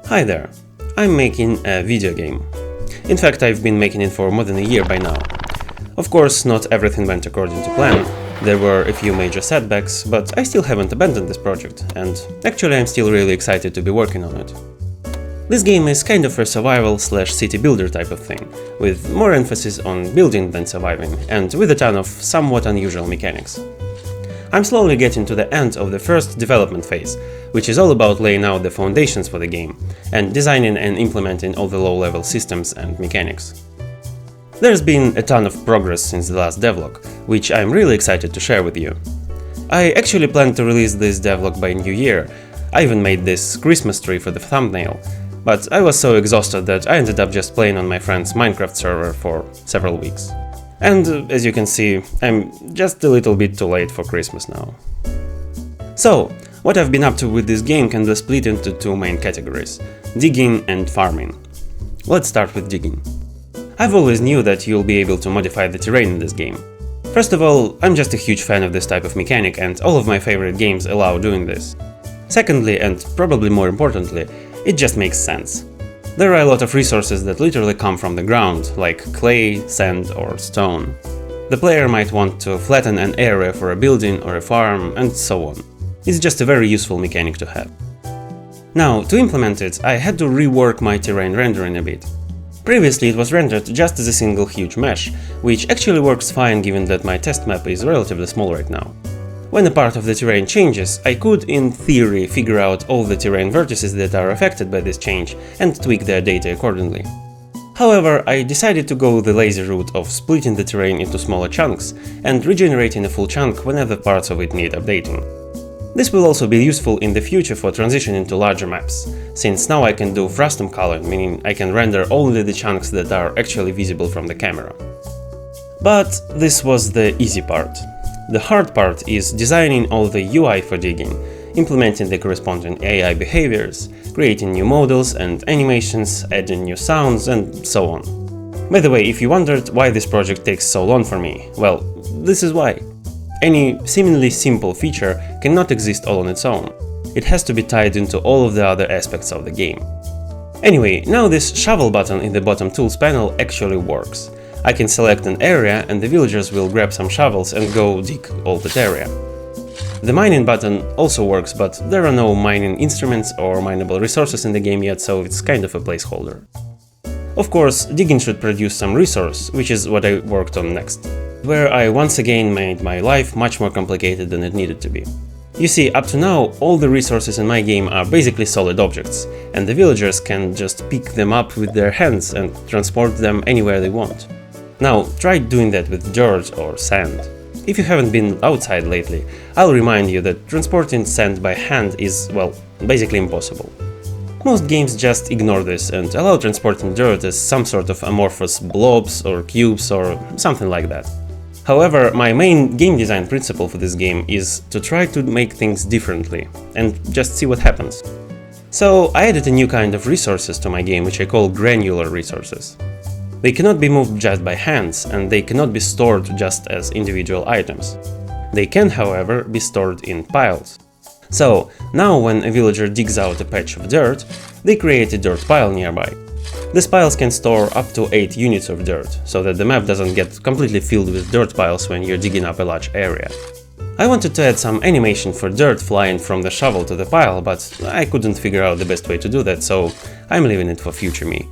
Hi there, I'm making a video game. In fact, I've been making it for more than a year by now. Of course, not everything went according to plan. There were a few major setbacks, but I still haven't abandoned this project, and actually I'm still really excited to be working on it. This game is kind of a survival/city builder type of thing, with more emphasis on building than surviving, and with a ton of somewhat unusual mechanics. I'm slowly getting to the end of the first development phase, which is all about laying out the foundations for the game, and designing and implementing all the low-level systems and mechanics. There's been a ton of progress since the last devlog, which I'm really excited to share with you. I actually planned to release this devlog by New Year. I even made this Christmas tree for the thumbnail, but I was so exhausted that I ended up just playing on my friend's Minecraft server for several weeks. And as you can see, I'm just a little bit too late for Christmas now. So, what I've been up to with this game can be split into two main categories: digging and farming. Let's start with digging. I've always knew that you'll be able to modify the terrain in this game. First of all, I'm just a huge fan of this type of mechanic, and all of my favorite games allow doing this. Secondly, and probably more importantly, it just makes sense. There are a lot of resources that literally come from the ground, like clay, sand or stone. The player might want to flatten an area for a building or a farm, and so on. It's just a very useful mechanic to have. Now, to implement it, I had to rework my terrain rendering a bit. Previously it was rendered just as a single huge mesh, which actually works fine given that my test map is relatively small right now. When a part of the terrain changes, I could, in theory, figure out all the terrain vertices that are affected by this change and tweak their data accordingly. However, I decided to go the lazy route of splitting the terrain into smaller chunks and regenerating a full chunk whenever parts of it need updating. This will also be useful in the future for transitioning to larger maps, since now I can do frustum coloring, meaning I can render only the chunks that are actually visible from the camera. But this was the easy part. The hard part is designing all the UI for digging, implementing the corresponding AI behaviors, creating new models and animations, adding new sounds, and so on. By the way, if you wondered why this project takes so long for me, well, this is why. Any seemingly simple feature cannot exist all on its own. It has to be tied into all of the other aspects of the game. Anyway, now this shovel button in the bottom tools panel actually works. I can select an area and the villagers will grab some shovels and go dig all that area. The mining button also works, but there are no mining instruments or mineable resources in the game yet, so it's kind of a placeholder. Of course, digging should produce some resource, which is what I worked on next, where I once again made my life much more complicated than it needed to be. You see, up to now, all the resources in my game are basically solid objects, and the villagers can just pick them up with their hands and transport them anywhere they want. Now, try doing that with dirt or sand. If you haven't been outside lately, I'll remind you that transporting sand by hand is, well, basically impossible. Most games just ignore this and allow transporting dirt as some sort of amorphous blobs or cubes or something like that. However, my main game design principle for this game is to try to make things differently and just see what happens. So I added a new kind of resources to my game, which I call granular resources. They cannot be moved just by hands, and they cannot be stored just as individual items. They can, however, be stored in piles. So, now when a villager digs out a patch of dirt, they create a dirt pile nearby. These piles can store up to 8 units of dirt, so that the map doesn't get completely filled with dirt piles when you're digging up a large area. I wanted to add some animation for dirt flying from the shovel to the pile, but I couldn't figure out the best way to do that, so I'm leaving it for future me.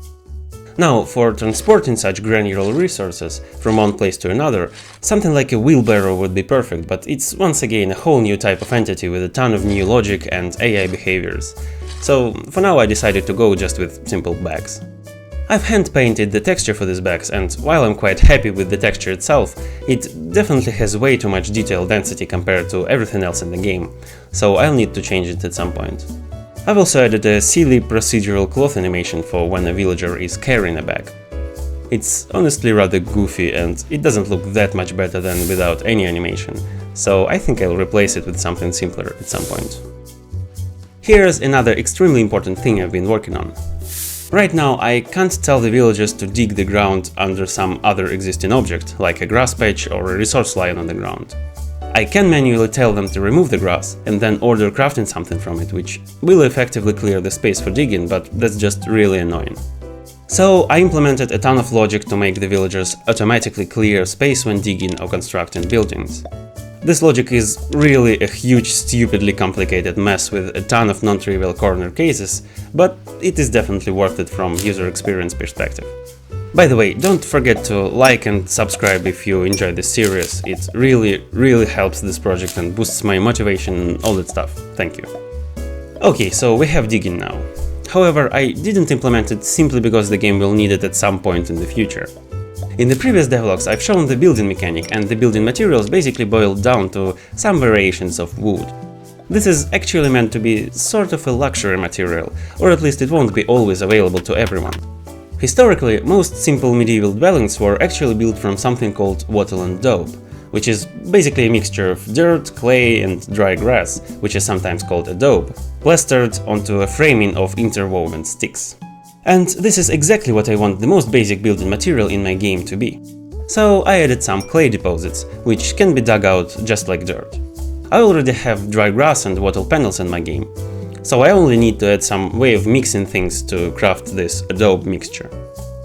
Now, for transporting such granular resources from one place to another, something like a wheelbarrow would be perfect, but it's once again a whole new type of entity with a ton of new logic and AI behaviors. So, for now I decided to go just with simple bags. I've hand-painted the texture for these bags, and while I'm quite happy with the texture itself, it definitely has way too much detail density compared to everything else in the game, so I'll need to change it at some point. I've also added a silly procedural cloth animation for when a villager is carrying a bag. It's honestly rather goofy and it doesn't look that much better than without any animation, so I think I'll replace it with something simpler at some point. Here's another extremely important thing I've been working on. Right now I can't tell the villagers to dig the ground under some other existing object, like a grass patch or a resource lying on the ground. I can manually tell them to remove the grass and then order crafting something from it, which will effectively clear the space for digging, but that's just really annoying. So I implemented a ton of logic to make the villagers automatically clear space when digging or constructing buildings. This logic is really a huge, stupidly complicated mess with a ton of non-trivial corner cases, but it is definitely worth it from user experience perspective. By the way, don't forget to like and subscribe if you enjoyed this series. It really helps this project and boosts my motivation and all that stuff. Thank you. Okay, so we have digging now. However, I didn't implement it simply because the game will need it at some point in the future. In the previous devlogs I've shown the building mechanic, and the building materials basically boiled down to some variations of wood. This is actually meant to be sort of a luxury material, or at least it won't be always available to everyone. Historically, most simple medieval dwellings were actually built from something called wattle and daub, which is basically a mixture of dirt, clay and dry grass, which is sometimes called adobe, plastered onto a framing of interwoven sticks. And this is exactly what I want the most basic building material in my game to be. So I added some clay deposits, which can be dug out just like dirt. I already have dry grass and wattle panels in my game, so I only need to add some way of mixing things to craft this adobe mixture.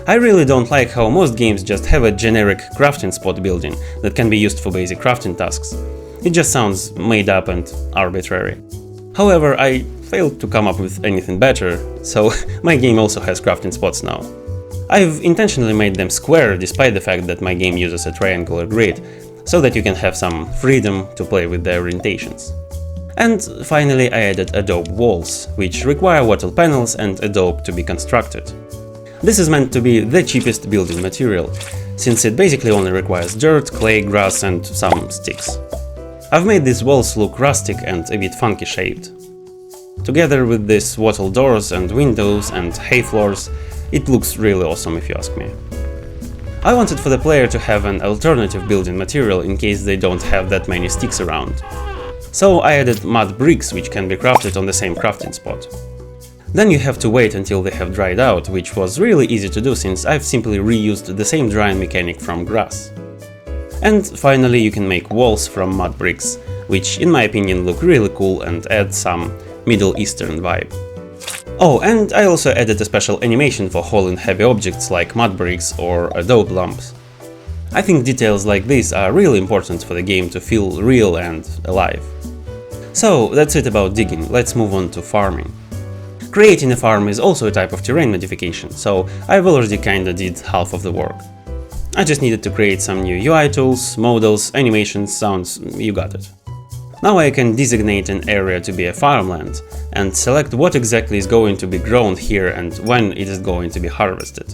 I really don't like how most games just have a generic crafting spot building that can be used for basic crafting tasks. It just sounds made up and arbitrary. However, I failed to come up with anything better, so my game also has crafting spots now. I've intentionally made them square despite the fact that my game uses a triangular grid, so that you can have some freedom to play with the orientations. And finally I added adobe walls, which require wattle panels and adobe to be constructed. This is meant to be the cheapest building material, since it basically only requires dirt, clay, grass and some sticks. I've made these walls look rustic and a bit funky shaped. Together with these wattle doors and windows and hay floors, it looks really awesome if you ask me. I wanted for the player to have an alternative building material in case they don't have that many sticks around. So I added mud bricks, which can be crafted on the same crafting spot. Then you have to wait until they have dried out, which was really easy to do since I've simply reused the same drying mechanic from grass. And finally you can make walls from mud bricks, which in my opinion look really cool and add some Middle Eastern vibe. Oh, and I also added a special animation for hauling heavy objects like mud bricks or adobe lumps. I think details like this are really important for the game to feel real and alive. So that's it about digging, let's move on to farming. Creating a farm is also a type of terrain modification, so I've already kinda did half of the work. I just needed to create some new UI tools, models, animations, sounds, you got it. Now I can designate an area to be a farmland and select what exactly is going to be grown here and when it is going to be harvested.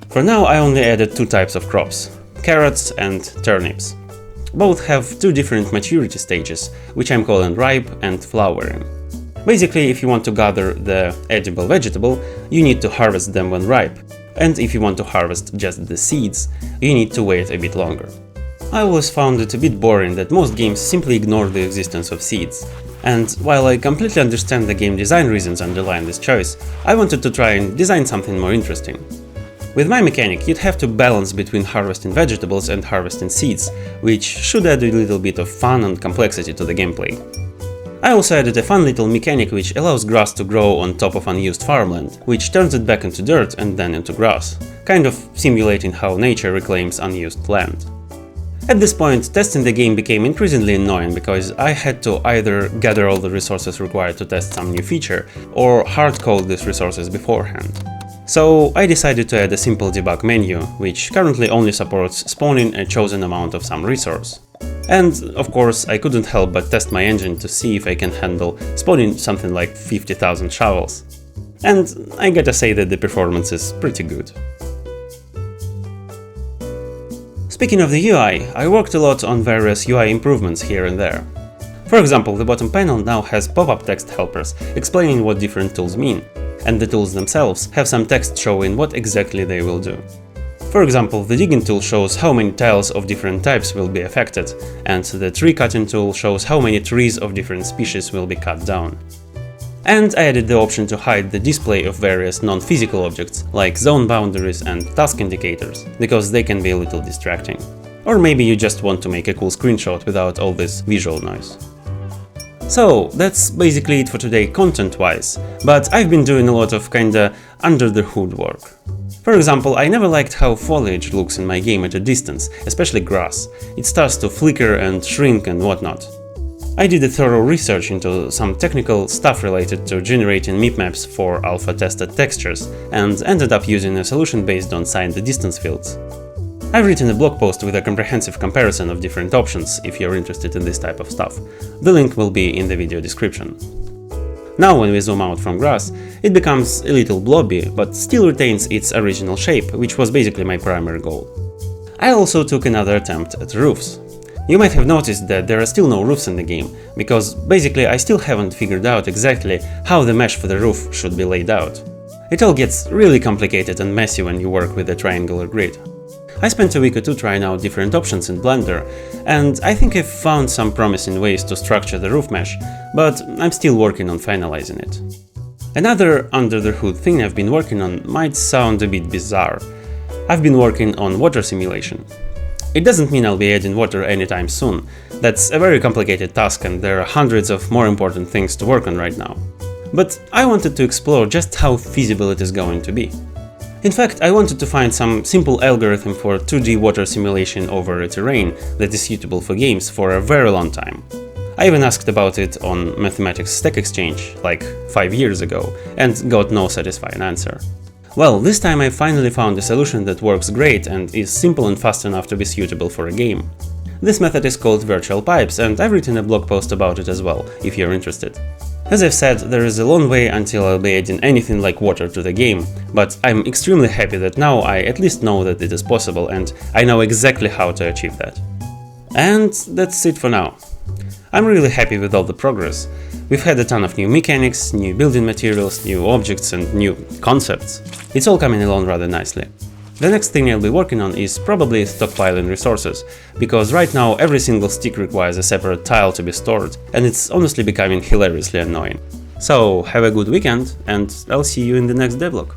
For now I only added two types of crops, carrots and turnips. Both have two different maturity stages, which I'm calling ripe and flowering. Basically, if you want to gather the edible vegetable, you need to harvest them when ripe, and if you want to harvest just the seeds, you need to wait a bit longer. I always found it a bit boring that most games simply ignore the existence of seeds, and while I completely understand the game design reasons underlying this choice, I wanted to try and design something more interesting. With my mechanic, you'd have to balance between harvesting vegetables and harvesting seeds, which should add a little bit of fun and complexity to the gameplay. I also added a fun little mechanic which allows grass to grow on top of unused farmland, which turns it back into dirt and then into grass, kind of simulating how nature reclaims unused land. At this point, testing the game became increasingly annoying because I had to either gather all the resources required to test some new feature, or hard-code these resources beforehand. So I decided to add a simple debug menu, which currently only supports spawning a chosen amount of some resource. And of course I couldn't help but test my engine to see if I can handle spawning something like 50,000 shovels. And I gotta say that the performance is pretty good. Speaking of the UI, I worked a lot on various UI improvements here and there. For example, the bottom panel now has pop-up text helpers explaining what different tools mean, and the tools themselves have some text showing what exactly they will do. For example, the digging tool shows how many tiles of different types will be affected, and the tree cutting tool shows how many trees of different species will be cut down. And I added the option to hide the display of various non-physical objects, like zone boundaries and task indicators, because they can be a little distracting. Or maybe you just want to make a cool screenshot without all this visual noise. So that's basically it for today content-wise, but I've been doing a lot of kinda under the hood work. For example, I never liked how foliage looks in my game at a distance, especially grass. It starts to flicker and shrink and whatnot. I did a thorough research into some technical stuff related to generating meep maps for alpha-tested textures, and ended up using a solution based on signed distance fields. I've written a blog post with a comprehensive comparison of different options if you're interested in this type of stuff. The link will be in the video description. Now when we zoom out from grass, it becomes a little blobby, but still retains its original shape, which was basically my primary goal. I also took another attempt at roofs. You might have noticed that there are still no roofs in the game, because basically I still haven't figured out exactly how the mesh for the roof should be laid out. It all gets really complicated and messy when you work with a triangular grid. I spent a week or two trying out different options in Blender, and I think I've found some promising ways to structure the roof mesh, but I'm still working on finalizing it. Another under the hood thing I've been working on might sound a bit bizarre. I've been working on water simulation. It doesn't mean I'll be adding water anytime soon. That's a very complicated task and there are hundreds of more important things to work on right now. But I wanted to explore just how feasible it is going to be. In fact, I wanted to find some simple algorithm for 2D water simulation over a terrain that is suitable for games for a very long time. I even asked about it on Mathematics Stack Exchange, like 5 years ago, and got no satisfying answer. Well, this time I finally found a solution that works great and is simple and fast enough to be suitable for a game. This method is called virtual pipes, and I've written a blog post about it as well, if you're interested. As I've said, there is a long way until I'll be adding anything like water to the game, but I'm extremely happy that now I at least know that it is possible and I know exactly how to achieve that. And that's it for now. I'm really happy with all the progress. We've had a ton of new mechanics, new building materials, new objects and new concepts. It's all coming along rather nicely. The next thing I'll be working on is probably stockpiling resources, because right now every single stick requires a separate tile to be stored, and it's honestly becoming hilariously annoying. So have a good weekend, and I'll see you in the next devlog.